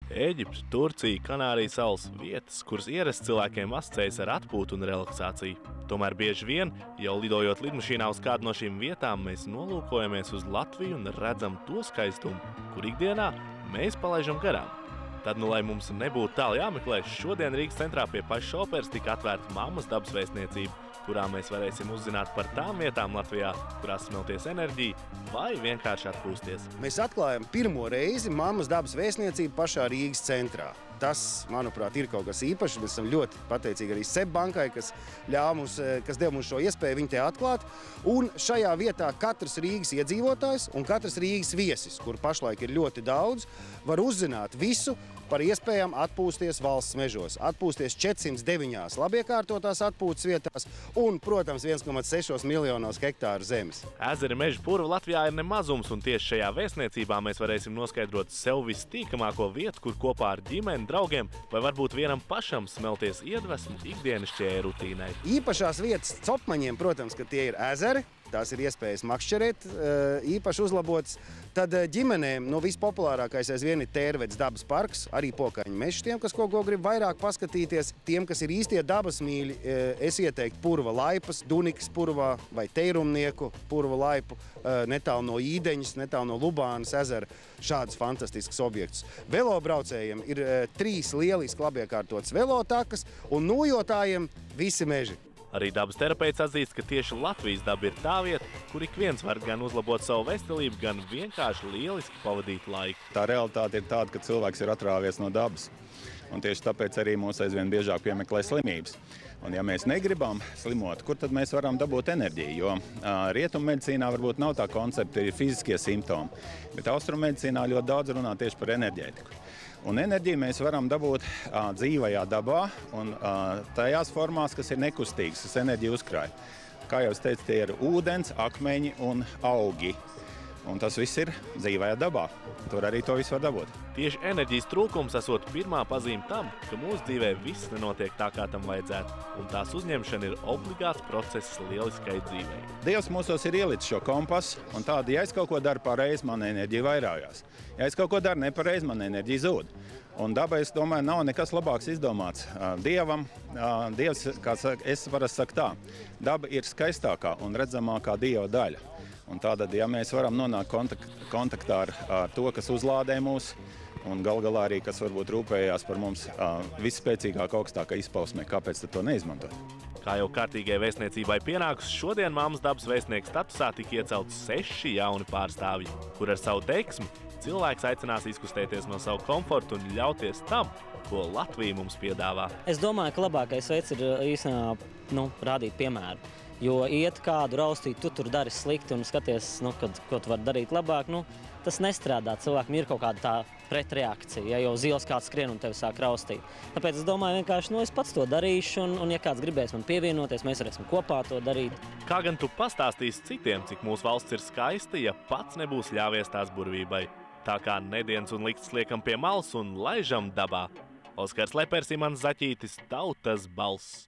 Ēģipte, Turcija, Kanārijas salas – vietas, kuras ierasts cilvēkiem asociējas ar atpūtu un relaksāciju. Tomēr bieži vien, jau lidojot lidmašīnā uz kādu no šīm vietām, mēs nolūkojamies uz Latviju un redzam to skaistumu, kur ikdienā mēs palaidām garām. Tad, lai mums nebūtu tālu jāmeklē, šodien Rīgas centrā pie pašas operas tika atvērta Mammas dabas vēstniecība, kurā mēs varēsim uzzināt par tām vietām Latvijā, kurās smelties enerģija vai vienkārši atpūsties. Mēs atklājam pirmo reizi Mammas dabas vēstniecību pašā Rīgas centrā. Tas, manuprāt, ir kaut kas īpašs. Mēs esam ļoti pateicīgi arī SEB bankai, kas deva mums šo iespēju viņu te atklāt. Un šajā vietā katrs Rīgas iedzīvotājs un katrs Rīgas viesis, kur pašlaik ir ļoti daudz, var uzzināt visu par iespējām atpūsties valsts mežos. Atpūsties 409 labiekārtotās atpūtas vietās un, protams, 1,6 miljonos hektāru zemes. Ezeri meža purva Latvijā ir nemazums, un tieši šajā vēstniecībā mēs varēsim noskaidrot sev vistīkamāko vietu, kur kopā ar ģimeni, draugiem vai varbūt vienam pašam smelties iedvesmu ikdienišķajai rutīnai. Īpašās vietas copmaņiem, protams, ka tie ir ezeri. Tās ir iespējas makšķerēt, īpaši uzlabotas. Tad ģimenēm vispopulārākais aizvien ir Tērvedes dabas parks, arī Pokaņu mežs tiem, kas kaut ko grib vairāk paskatīties. Tiem, kas ir īstie dabas mīļi, es ieteiktu Purva laipas, Dunikas purvā vai Teirumnieku purva laipu, netālu no Īdeņas, netālu no Lubānas ezera, šādus fantastiskus objektus. Velobraucējiem ir 3 lieliski labiekārtotas velotakas un nojotājiem visi meži. Arī dabas terapeits atzīst, ka tieši Latvijas daba ir tā vieta, kur ik viens var gan uzlabot savu veselību, gan vienkārši lieliski pavadīt laiku. Tā realitāte ir tāda, ka cilvēks ir atrāvies no dabas. Un tieši tāpēc arī mūs aizvien biežāk piemeklē slimības. Un ja mēs negribam slimot, kur tad mēs varam dabūt enerģiju? Jo rietummedicīnā varbūt nav tā koncepta, ir fiziskie simptomi, bet austrummedicīnā ļoti daudz runā tieši par enerģētiku. Un enerģiju mēs varam dabūt dzīvajā dabā un tajās formās, kas ir nekustīgas, kas enerģiju uzkrāja. Kā jau es teicu, tie ir ūdens, akmeņi un augi. Un tas viss ir dzīvajā dabā. Tur arī to visu var dabūt. Tieši enerģijas trūkums esot pirmā pazīme tam, ka mūsu dzīvē viss nenotiek tā, kā tam vajadzētu, un tās uzņemšana ir obligāts process lieliskai dzīvei. Dievs mūsos ir ielicis šo kompasu, un tādi, ja es kaut ko daru pareizi, man enerģija vairājās. Ja es kaut ko daru nepareizi, man enerģija zūd. Un dabai, es domāju, nav nekas labāks izdomāts Dievam. Dievs, kā es parasti saku tā, daba ir skaistākā un redzamākā Dieva daļa. Un tātad, ja mēs varam nonākt kontaktā ar to, kas uzlādē mūs, un gal galā arī, kas varbūt rūpējās par mums visspēcīgāk augstākā izpausmē, kāpēc tad to neizmantot? Kā jau kārtīgai vēstniecībai pienākus, šodien Mammas dabas vēstnieka statusā tika iecelts 6 jauni pārstāvji, kur ar savu teiksmi cilvēks aicinās izkustēties no savu komfortu un ļauties tam, ko Latvija mums piedāvā. Es domāju, ka labākais veids ir īstenībā rādīt piemēru. Jo iet kādu raustīt, tu tur dari slikti un skaties, ko tu vari darīt labāk, tas nestrādā. Cilvēkam ir kaut kāda tā pretreakcija, ja jau zils kāds skrien un tevi sāk raustīt. Tāpēc es domāju vienkārši, es pats to darīšu, un ja kāds gribēs man pievienoties, mēs varēsim kopā to darīt. Kā gan tu pastāstīsi citiem, cik mūsu valsts ir skaista, ja pats nebūs ļāvies tās burvībai? Tā kā nedienas un liktas liekam pie malas un laižam dabā. Oskars Lepers, Imants Zaķītis, Tautas balss.